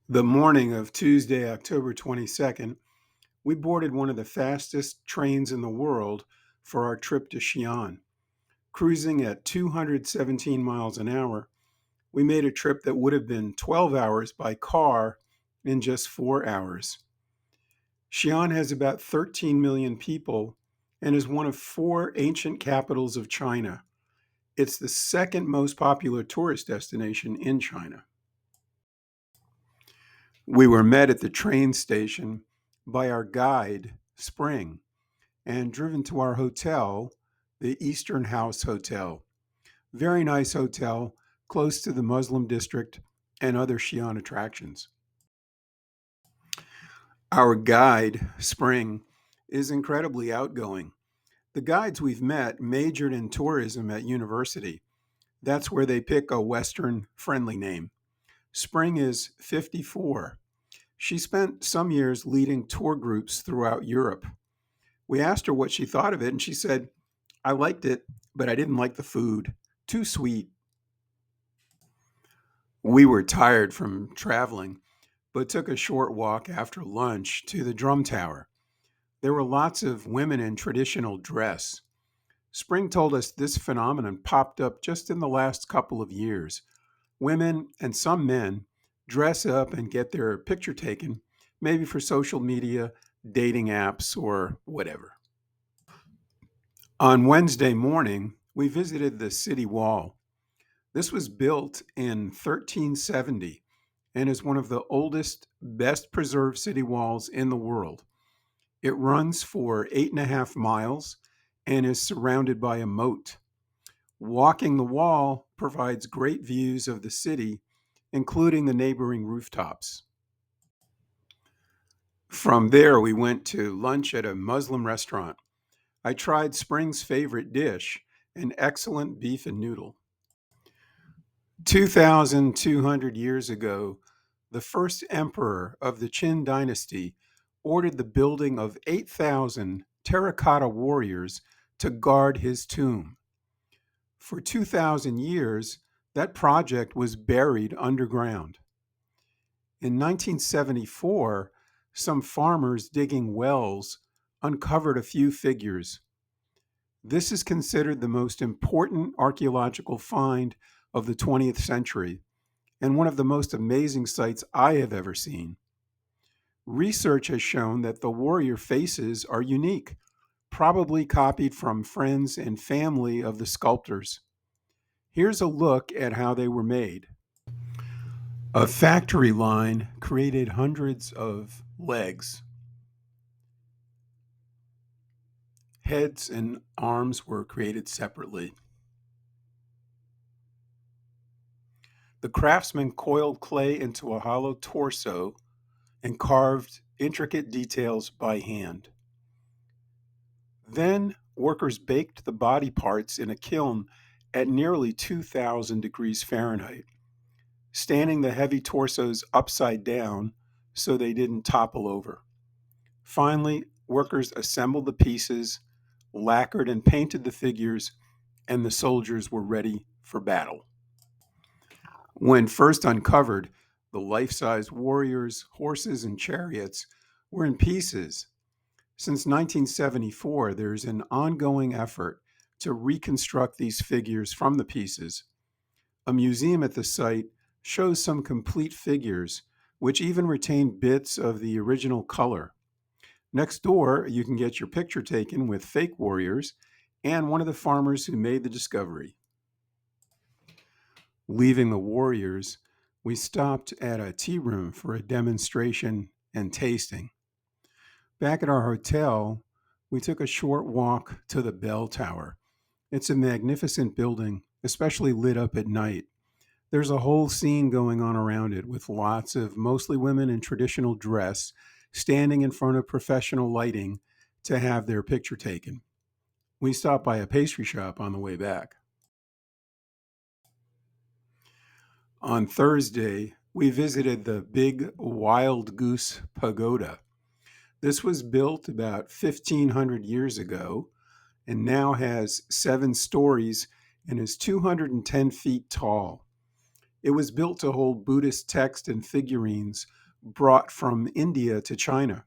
The morning of Tuesday, October 22nd, we boarded one of the fastest trains in the world for our trip to Xi'an. Cruising at 217 miles an hour, we made a trip that would have been 12 hours by car in just 4 hours. Xi'an has about 13 million people and is one of four ancient capitals of China. It's the second most popular tourist destination in China. We were met at the train station by our guide, Spring, and driven to our hotel, the Eastern House Hotel. Very nice hotel, close to the Muslim district and other Xi'an attractions. Our guide, Spring, is incredibly outgoing. The guides we've met majored in tourism at university. That's where they pick a Western friendly name. Spring is 54. She spent some years leading tour groups throughout Europe. We asked her what she thought of it, and she said, I liked it, but I didn't like the food. Too sweet. We were tired from traveling, but took a short walk after lunch to the drum tower. There were lots of women in traditional dress. Spring told us this phenomenon popped up just in the last couple of years. Women and some men dress up and get their picture taken, maybe for social media, dating apps, or whatever. On Wednesday morning, we visited the city wall. This was built in 1370 and is one of the oldest, best preserved city walls in the world. It runs for 8.5 miles and is surrounded by a moat. Walking the wall provides great views of the city, including the neighboring rooftops. From there, we went to lunch at a Muslim restaurant. I tried Spring's favorite dish, an excellent beef and noodle. 2,200 years ago, the first emperor of the Qin dynasty ordered the building of 8,000 terracotta warriors to guard his tomb. For 2,000 years, that project was buried underground. In 1974, some farmers digging wells uncovered a few figures. This is considered the most important archaeological find of the 20th century and one of the most amazing sights I have ever seen. Research has shown that the warrior faces are unique, probably copied from friends and family of the sculptors. Here's a look at how they were made. A factory line created hundreds of legs. Heads and arms were created separately. The craftsman coiled clay into a hollow torso and carved intricate details by hand. Then workers baked the body parts in a kiln at nearly 2,000 degrees Fahrenheit, standing the heavy torsos upside down so they didn't topple over. Finally, workers assembled the pieces, lacquered and painted the figures, and the soldiers were ready for battle. When first uncovered, the life size warriors, horses, and chariots were in pieces. Since 1974, there's an ongoing effort to reconstruct these figures from the pieces. A museum at the site shows some complete figures, which even retain bits of the original color. Next door, you can get your picture taken with fake warriors and one of the farmers who made the discovery. Leaving the warriors, we stopped at a tea room for a demonstration and tasting. Back at our hotel, we took a short walk to the bell tower. It's a magnificent building, especially lit up at night. There's a whole scene going on around it with lots of mostly women in traditional dress standing in front of professional lighting to have their picture taken. We stopped by a pastry shop on the way back. On Thursday, we visited the Big Wild Goose Pagoda. This was built about 1,500 years ago and now has 7 stories and is 210 feet tall. It was built to hold Buddhist text and figurines brought from India to China.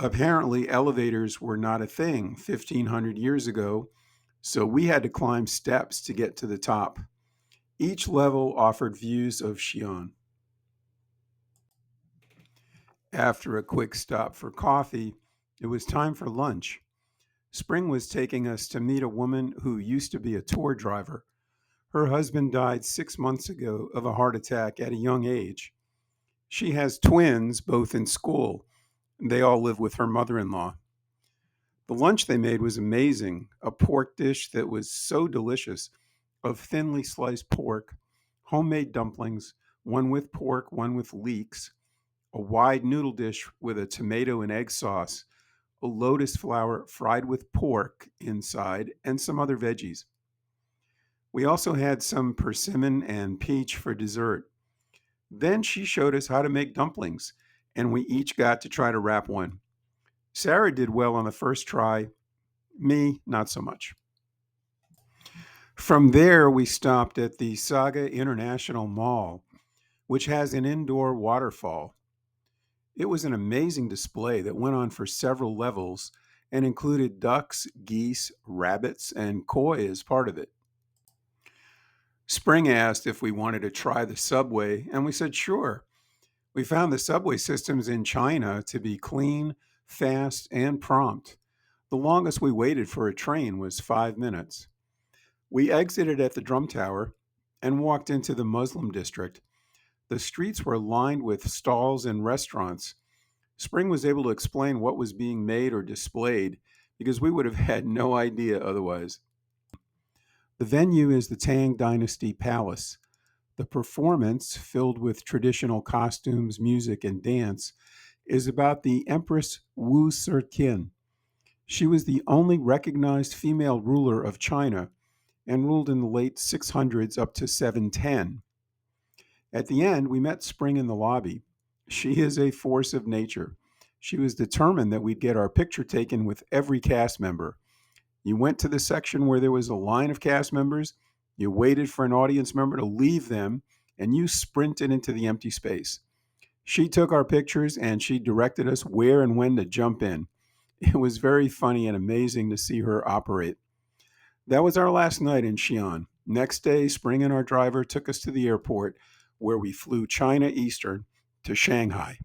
Apparently, elevators were not a thing 1,500 years ago, so we had to climb steps to get to the top. Each level offered views of Xi'an. After a quick stop for coffee, it was time for lunch. Spring was taking us to meet a woman who used to be a tour driver. Her husband died 6 months ago of a heart attack at a young age. She has twins, both in school. They all live with her mother in law. The lunch they made was amazing, a pork dish that was so delicious of thinly sliced pork, homemade dumplings, one with pork, one with leeks, a wide noodle dish with a tomato and egg sauce, a lotus flower fried with pork inside, and some other veggies. We also had some persimmon and peach for dessert. Then she showed us how to make dumplings, and we each got to try to wrap one. Sarah did well on the first try, me, not so much. From there, we stopped at the Saga International Mall, which has an indoor waterfall. It was an amazing display that went on for several levels and included ducks, geese, rabbits, and koi as part of it. Spring asked if we wanted to try the subway, and we said sure. We found the subway systems in China to be clean, fast, and prompt. The longest we waited for a train was 5 minutes. We exited at the Drum Tower and walked into the Muslim district. The streets were lined with stalls and restaurants. Spring was able to explain what was being made or displayed because we would have had no idea otherwise. The venue is the Tang Dynasty Palace. The performance, filled with traditional costumes, music, and dance, is about the Empress Wu Serqin. She was the only recognized female ruler of China and ruled in the late 600s up to 710. At the end, we met Spring in the lobby. She is a force of nature. She was determined that we'd get our picture taken with every cast member. You went to the section where there was a line of cast members, you waited for an audience member to leave them, and you sprinted into the empty space. She took our pictures and she directed us where and when to jump in. It was very funny and amazing to see her operate. That was our last night in Xi'an. Next day, Spring and our driver took us to the airport where we flew China Eastern to Shanghai.